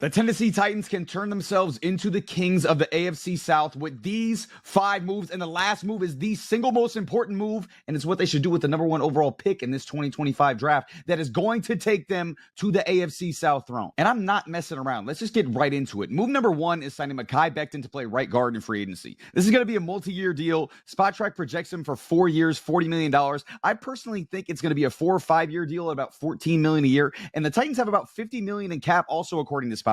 The Tennessee Titans can turn themselves into the kings of the AFC South with these 5 moves, and the last move is the single most important move, and it's what they should do with the number 1 overall pick in this 2025 draft that is going to take them to the AFC South throne. And I'm not messing around. Let's just get right into it. Move number 1 is signing Mekhi Becton to play right guard in free agency. This is going to be a multi-year deal. Spotrac projects him for 4 years, $40 million. I personally think it's going to be a 4 or 5 year deal at about $14 million a year, and the Titans have about $50 million in cap also according to Spotrac.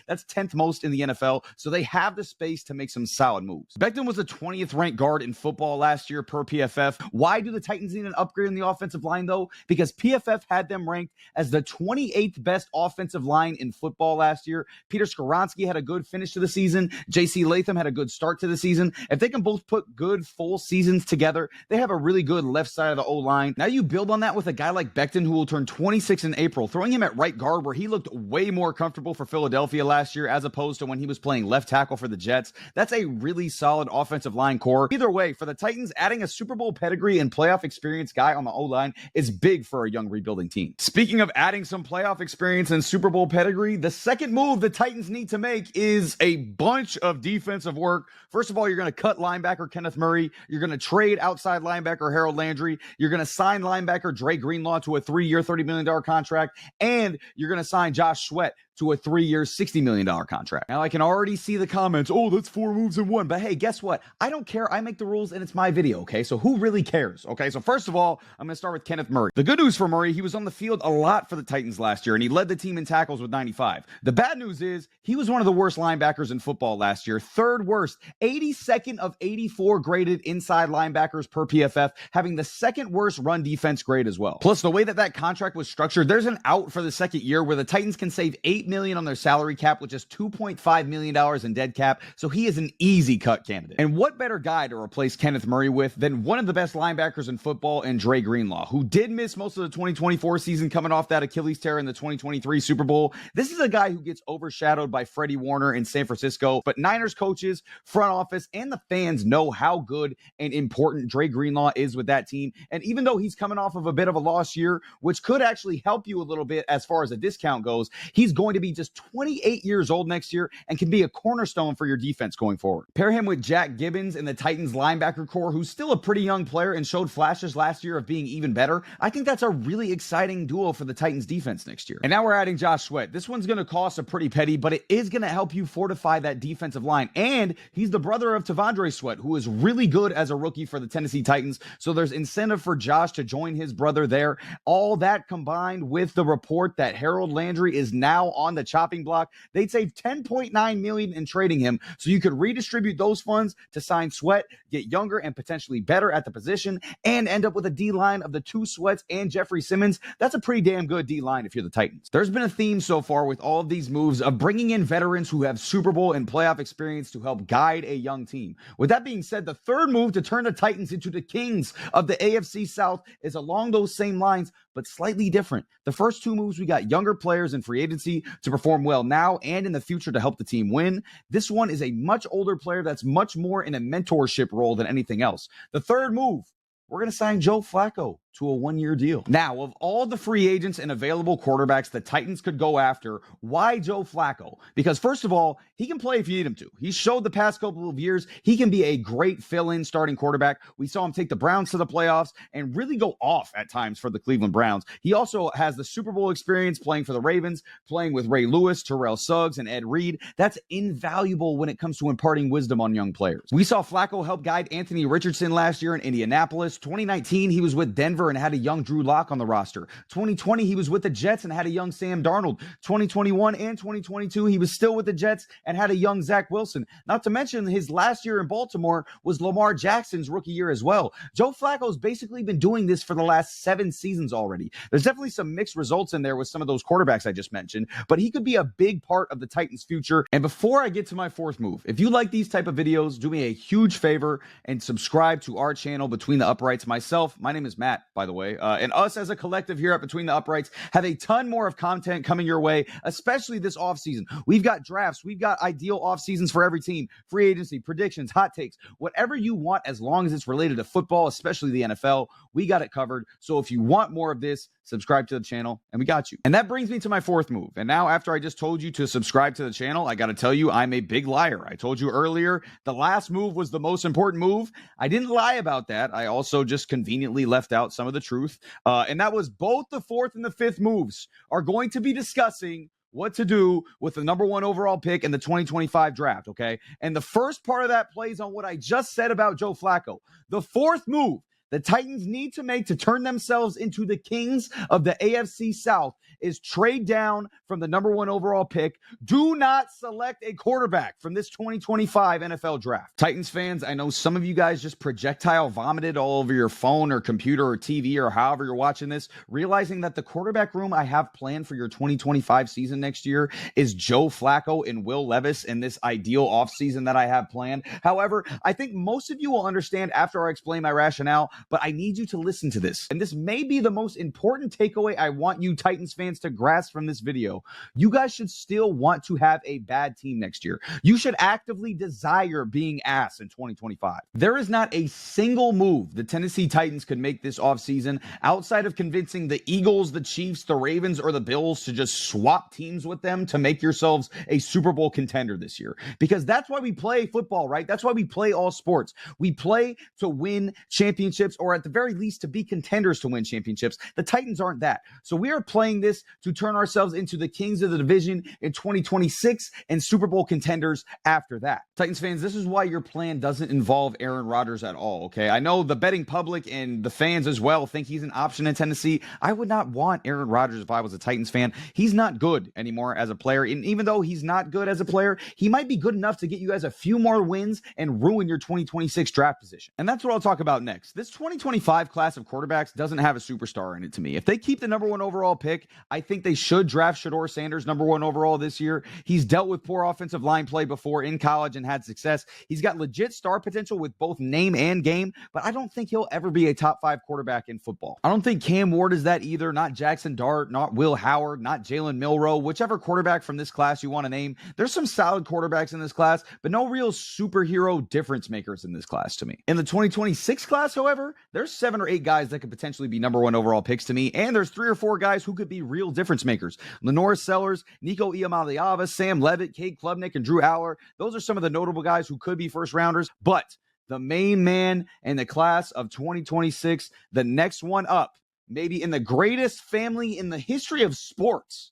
That's 10th most in the NFL, so they have the space to make some solid moves. Becton was the 20th ranked guard in football last year per PFF. Why do the Titans need an upgrade in the offensive line, though? Because PFF had them ranked as the 28th best offensive line in football last year. Peter Skoronski had a good finish to the season. J.C. Latham had a good start to the season. If they can both put good full seasons together, they have a really good left side of the O-line. Now you build on that with a guy like Becton, who will turn 26 in April, throwing him at right guard where he looked way more comfortable for Philadelphia last year as opposed to when he was playing left tackle for the Jets. That's a really solid offensive line core. Either way, for the Titans, adding a Super Bowl pedigree and playoff experience guy on the O-line is big for a young rebuilding team. Speaking of adding some playoff experience and Super Bowl pedigree, the second move the Titans need to make is a bunch of defensive work. First of all, you're going to cut linebacker Kenneth Murray. You're going to trade outside linebacker Harold Landry. You're going to sign linebacker Dre Greenlaw to a 3-year, $30 million contract. And you're going to sign Josh Sweat to a 3-year, $60 million contract. Now, I can already see the comments, oh, that's 4 moves in 1. But hey, guess what? I don't care. I make the rules, and it's my video, okay? So who really cares, okay? So first of all, I'm going to start with Kenneth Murray. The good news for Murray, he was on the field a lot for the Titans last year, and he led the team in tackles with 95. The bad news is he was one of the worst linebackers in football last year, 3rd worst, 82nd of 84 graded inside linebackers per PFF, having the 2nd worst run defense grade as well. Plus, the way that contract was structured, there's an out for the 2nd year where the Titans can save $8 million on their salary cap with just $2.5 million in dead cap, so he is an easy cut candidate. And what better guy to replace Kenneth Murray with than one of the best linebackers in football in Dre Greenlaw, who did miss most of the 2024 season coming off that Achilles tear in the 2023 Super Bowl. This is a guy who gets overshadowed by Freddie Warner in San Francisco, but Niners coaches, front office, and the fans know how good and important Dre Greenlaw is with that team. And even though he's coming off of a bit of a lost year, which could actually help you a little bit as far as a discount goes, he's going to be just 28 years old next year and can be a cornerstone for your defense going forward. Pair him with Jack Gibbons in the Titans linebacker core, who's still a pretty young player and showed flashes last year of being even better. I think that's a really exciting duo for the Titans defense next year. And now we're adding Josh Sweat. This one's going to cost a pretty penny, but it is going to help you fortify that defensive line. And he's the brother of Tavondre Sweat, who is really good as a rookie for the Tennessee Titans. So there's incentive for Josh to join his brother there. All that combined with the report that Harold Landry is now on the chopping block, they'd save $10.9 million in trading him, so you could redistribute those funds to sign Sweat, get younger and potentially better at the position, and end up with a D-line of the 2 Sweats and Jeffrey Simmons. That's a pretty damn good D-line if you're the Titans. There's been a theme so far with all of these moves of bringing in veterans who have Super Bowl and playoff experience to help guide a young team. With that being said, the third move to turn the Titans into the kings of the AFC South is along those same lines, but slightly different. The first 2 moves, we got younger players in free agency to perform well now and in the future to help the team win. This one is a much older player that's much more in a mentorship role than anything else. The third move, we're going to sign Joe Flacco to a 1-year deal. Now, of all the free agents and available quarterbacks the Titans could go after, why Joe Flacco? Because first of all, he can play if you need him to. He's showed the past couple of years he can be a great fill-in starting quarterback. We saw him take the Browns to the playoffs and really go off at times for the Cleveland Browns. He also has the Super Bowl experience playing for the Ravens, playing with Ray Lewis, Terrell Suggs, and Ed Reed. That's invaluable when it comes to imparting wisdom on young players. We saw Flacco help guide Anthony Richardson last year in Indianapolis. 2019, he was with Denver and had a young Drew Lock on the roster. 2020, he was with the Jets and had a young Sam Darnold. 2021 and 2022, he was still with the Jets and had a young Zach Wilson. Not to mention his last year in Baltimore was Lamar Jackson's rookie year as well. Joe Flacco's basically been doing this for the last 7 seasons already. There's definitely some mixed results in there with some of those quarterbacks I just mentioned, but he could be a big part of the Titans' future. And before I get to my 4th move, if you like these type of videos, do me a huge favor and subscribe to our channel Between the Uprights. Myself, my name is Matt, by the way. And us as a collective here at Between the Uprights have a ton more of content coming your way, especially this offseason. We've got drafts. We've got ideal offseasons for every team, free agency, predictions, hot takes, whatever you want, as long as it's related to football, especially the NFL, we got it covered. So if you want more of this, subscribe to the channel, and we got you. And that brings me to my fourth move. And now, after I just told you to subscribe to the channel, I got to tell you I'm a big liar. I told you earlier the last move was the most important move. I didn't lie about that. I also just conveniently left out some of the truth. And that was both the fourth and the fifth moves are going to be discussing what to do with the number one overall pick in the 2025 draft, okay? And the first part of that plays on what I just said about Joe Flacco. The fourth move the Titans need to make to turn themselves into the kings of the AFC South is trade down from the number one overall pick. Do not select a quarterback from this 2025 NFL draft. Titans fans, I know some of you guys just projectile vomited all over your phone or computer or TV or however you're watching this, realizing that the quarterback room I have planned for your 2025 season next year is Joe Flacco and Will Levis in this ideal offseason that I have planned. However, I think most of you will understand after I explain my rationale, but I need you to listen to this. And this may be the most important takeaway I want you Titans fans to grasp from this video. You guys should still want to have a bad team next year. You should actively desire being ass in 2025. There is not a single move the Tennessee Titans could make this offseason outside of convincing the Eagles, the Chiefs, the Ravens, or the Bills to just swap teams with them to make yourselves a Super Bowl contender this year. Because that's why we play football, right? That's why we play all sports. We play to win championships, or at the very least to be contenders to win championships. The Titans aren't that. So we are playing this to turn ourselves into the kings of the division in 2026 and Super Bowl contenders after that. Titans fans, this is why your plan doesn't involve Aaron Rodgers at all, okay? I know the betting public and the fans as well think he's an option in Tennessee. I would not want Aaron Rodgers if I was a Titans fan. He's not good anymore as a player. And even though he's not good as a player, he might be good enough to get you guys a few more wins and ruin your 2026 draft position. And that's what I'll talk about next. This 2025 class of quarterbacks doesn't have a superstar in it to me. If they keep the number one overall pick, I think they should draft Shedeur Sanders number one overall this year. He's dealt with poor offensive line play before in college and had success. He's got legit star potential with both name and game, but I don't think he'll ever be a top 5 quarterback in football. I don't think Cam Ward is that either, not Jackson Dart, not Will Howard, not Jalen Milroe, whichever quarterback from this class you want to name. There's some solid quarterbacks in this class, but no real superhero difference makers in this class to me. In the 2026 class, however, there's 7 or 8 guys that could potentially be number one overall picks to me, and there's 3 or 4 guys who could be real difference makers. Lenoir Sellers, Nico Iamaleava, Sam Levitt, Cade Klubnik, and Drew Aller. Those are some of the notable guys who could be first rounders, but the main man in the class of 2026, the next one up, maybe in the greatest family in the history of sports,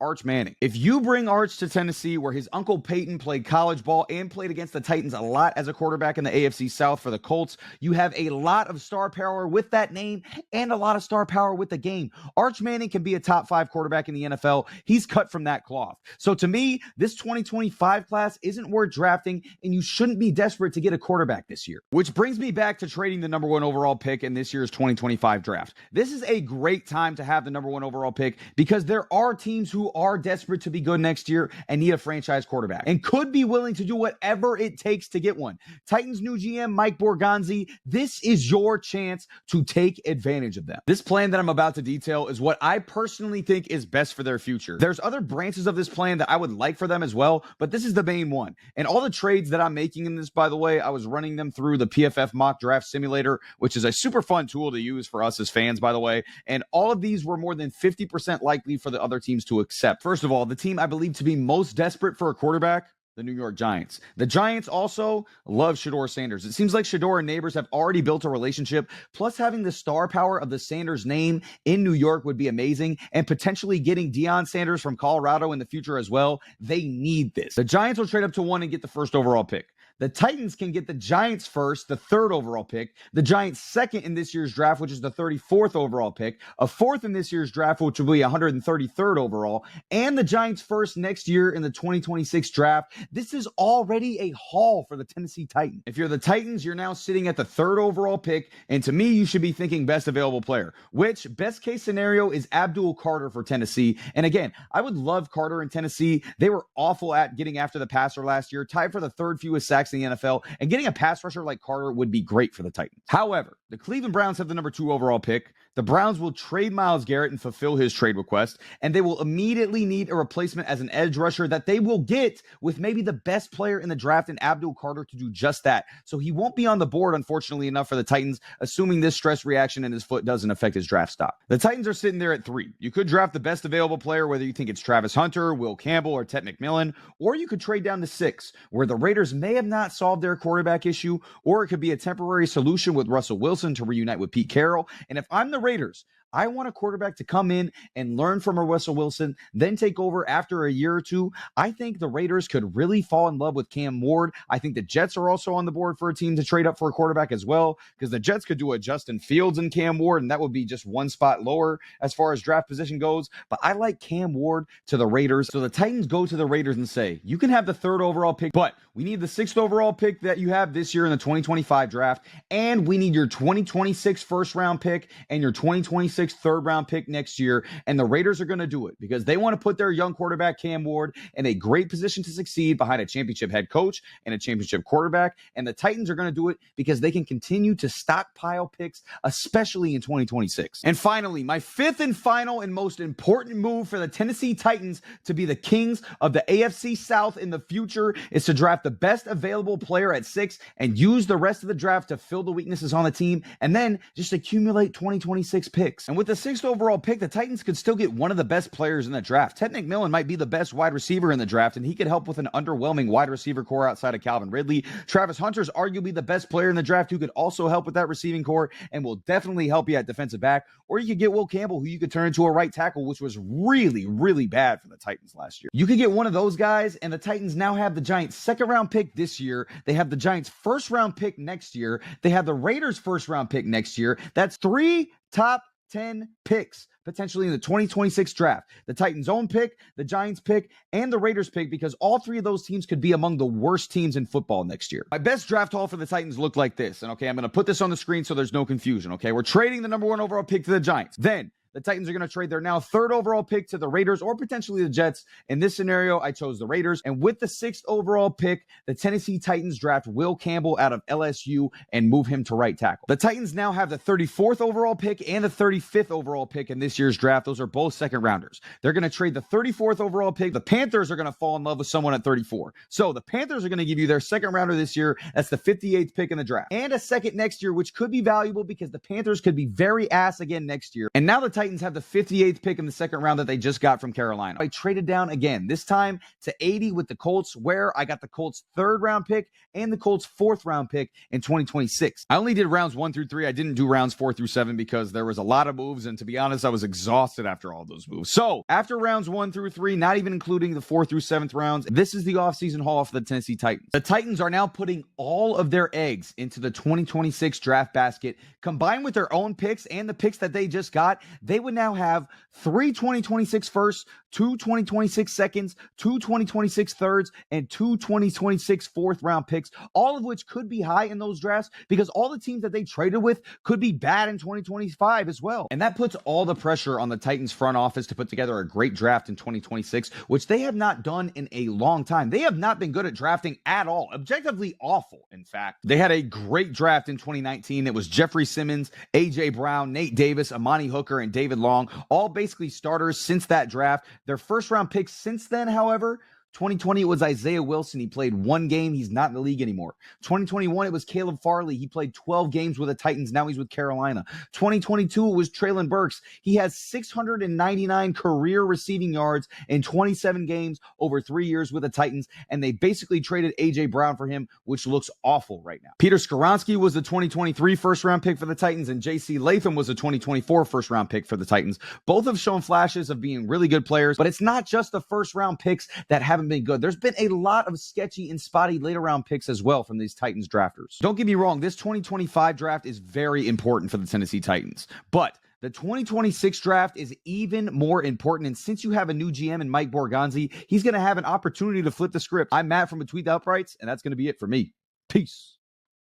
Arch Manning. If you bring Arch to Tennessee, where his uncle Peyton played college ball and played against the Titans a lot as a quarterback in the AFC South for the Colts, you have a lot of star power with that name and a lot of star power with the game. Arch Manning can be a top 5 quarterback in the NFL. He's cut from that cloth. So to me, this 2025 class isn't worth drafting, and you shouldn't be desperate to get a quarterback this year. Which brings me back to trading the number one overall pick in this year's 2025 draft. This is a great time to have the number one overall pick because there are teams who are desperate to be good next year and need a franchise quarterback and could be willing to do whatever it takes to get one. Titans new GM Mike Borgonzi, this is your chance to take advantage of them. This plan that I'm about to detail is what I personally think is best for their future. There's other branches of this plan that I would like for them as well, but this is the main one. And all the trades that I'm making in this, by the way, I was running them through the PFF mock draft simulator, which is a super fun tool to use for us as fans, by the way. And all of these were more than 50% likely for the other teams to accept. First of all, the team I believe to be most desperate for a quarterback, the New York Giants. The Giants also love Shedeur Sanders. It seems like Shedeur and Neighbors have already built a relationship, plus having the star power of the Sanders name in New York would be amazing, and potentially getting Deion Sanders from Colorado in the future as well. They need this. The Giants will trade up to 1 and get the first overall pick. The Titans can get the Giants first, the 3rd overall pick, the Giants second in this year's draft, which is the 34th overall pick, a 4th in this year's draft, which will be 133rd overall, and the Giants first next year in the 2026 draft. This is already a haul for the Tennessee Titans. If you're the Titans, you're now sitting at the 3rd overall pick, and to me, you should be thinking best available player, which best case scenario is Abdul Carter for Tennessee. And again, I would love Carter in Tennessee. They were awful at getting after the passer last year, tied for the 3rd fewest sacks in the NFL, and getting a pass rusher like Carter would be great for the Titans. However, the Cleveland Browns have the number 2 overall pick. The Browns will trade Myles Garrett and fulfill his trade request, and they will immediately need a replacement as an edge rusher that they will get with maybe the best player in the draft in Abdul Carter to do just that. So he won't be on the board, unfortunately enough, for the Titans, assuming this stress reaction in his foot doesn't affect his draft stock. The Titans are sitting there at 3. You could draft the best available player, whether you think it's Travis Hunter, Will Campbell, or Ted McMillan, or you could trade down to 6, where the Raiders may have not solved their quarterback issue, or it could be a temporary solution with Russell Wilson to reunite with Pete Carroll. And if I'm the Raiders, I want a quarterback to come in and learn from a Russell Wilson, then take over after a year or two. I think the Raiders could really fall in love with Cam Ward. I think the Jets are also on the board for a team to trade up for a quarterback as well, because the Jets could do a Justin Fields and Cam Ward, and that would be just one spot lower as far as draft position goes. But I like Cam Ward to the Raiders. So the Titans go to the Raiders and say, you can have the 3rd overall pick, but we need the 6th overall pick that you have this year in the 2025 draft, and we need your 2026 first round pick and your 2026 third round pick next year. And the Raiders are going to do it because they want to put their young quarterback Cam Ward in a great position to succeed behind a championship head coach and a championship quarterback. And the Titans are going to do it because they can continue to stockpile picks, especially in 2026. And finally, my 5th and final and most important move for the Tennessee Titans to be the kings of the AFC South in the future is to draft the best available player at 6 and use the rest of the draft to fill the weaknesses on the team, and then just accumulate 2026 picks. And with the 6th overall pick, the Titans could still get one of the best players in the draft. Ted McMillan might be the best wide receiver in the draft, and he could help with an underwhelming wide receiver core outside of Calvin Ridley. Travis Hunter's arguably the best player in the draft who could also help with that receiving core and will definitely help you at defensive back. Or you could get Will Campbell, who you could turn into a right tackle, which was really, really bad for the Titans last year. You could get one of those guys, and the Titans now have the Giants' 2nd round pick this year. They have the Giants' 1st round pick next year. They have the Raiders' 1st round pick next year. That's 3 top 10 picks potentially in the 2026 draft. The Titans' own pick, the Giants' pick, and the Raiders' pick, because all 3 of those teams could be among the worst teams in football next year. My best draft haul for the Titans looked like this. And okay, I'm going to put this on the screen so there's no confusion. Okay, we're trading the number 1 overall pick to the Giants. Then the Titans are going to trade their now 3rd overall pick to the Raiders or potentially the Jets. In this scenario, I chose the Raiders. And with the 6th overall pick, the Tennessee Titans draft Will Campbell out of LSU and move him to right tackle. The Titans now have the 34th overall pick and the 35th overall pick in this year's draft. Those are both 2nd rounders. They're going to trade the 34th overall pick. The Panthers are going to fall in love with someone at 34. So the Panthers are going to give you their 2nd rounder this year. That's the 58th pick in the draft. And a 2nd next year, which could be valuable because the Panthers could be very ass again next year. And now the Titans have the 58th pick in the 2nd round that they just got from Carolina. I traded down again, this time to 80 with the Colts, where I got the Colts' 3rd round pick and the Colts' 4th round pick in 2026. I only did rounds 1 through 3. I didn't do rounds 4 through 7 because there was a lot of moves, and to be honest, I was exhausted after all those moves. So after rounds 1 through 3, not even including the 4th through 7th rounds, this is the offseason haul for the Tennessee Titans. The Titans are now putting all of their eggs into the 2026 draft basket. Combined with their own picks and the picks that they just got, they would now have 3 2026 firsts, 2 2026 seconds, 2 2026 thirds, and 2 2026 4th round picks, all of which could be high in those drafts because all the teams that they traded with could be bad in 2025 as well. And that puts all the pressure on the Titans front office to put together a great draft in 2026, which they have not done in a long time. They have not been good at drafting at all. Objectively awful, in fact. They had a great draft in 2019. It was Jeffrey Simmons, A.J. Brown, Nate Davis, Amani Hooker, and David Long, all basically starters since that draft. Their 1st round picks since then, however, 2020, it was Isaiah Wilson. He played 1 game. He's not in the league anymore. 2021, it was Caleb Farley. He played 12 games with the Titans. Now he's with Carolina. 2022, it was Treylon Burks. He has 699 career receiving yards in 27 games over 3 years with the Titans, and they basically traded A.J. Brown for him, which looks awful right now. Peter Skoronski was the 2023 first-round pick for the Titans, and J.C. Latham was the 2024 first-round pick for the Titans. Both have shown flashes of being really good players, but it's not just the first-round picks that haven't been good. There's been a lot of sketchy and spotty later round picks as well from these Titans drafters. Don't get me wrong, this 2025 draft is very important for the Tennessee Titans, but the 2026 draft is even more important, and since you have a new GM in Mike Borgonzi, he's going to have an opportunity to flip the script. I'm Matt from Between the Uprights, and that's going to be it for me. Peace.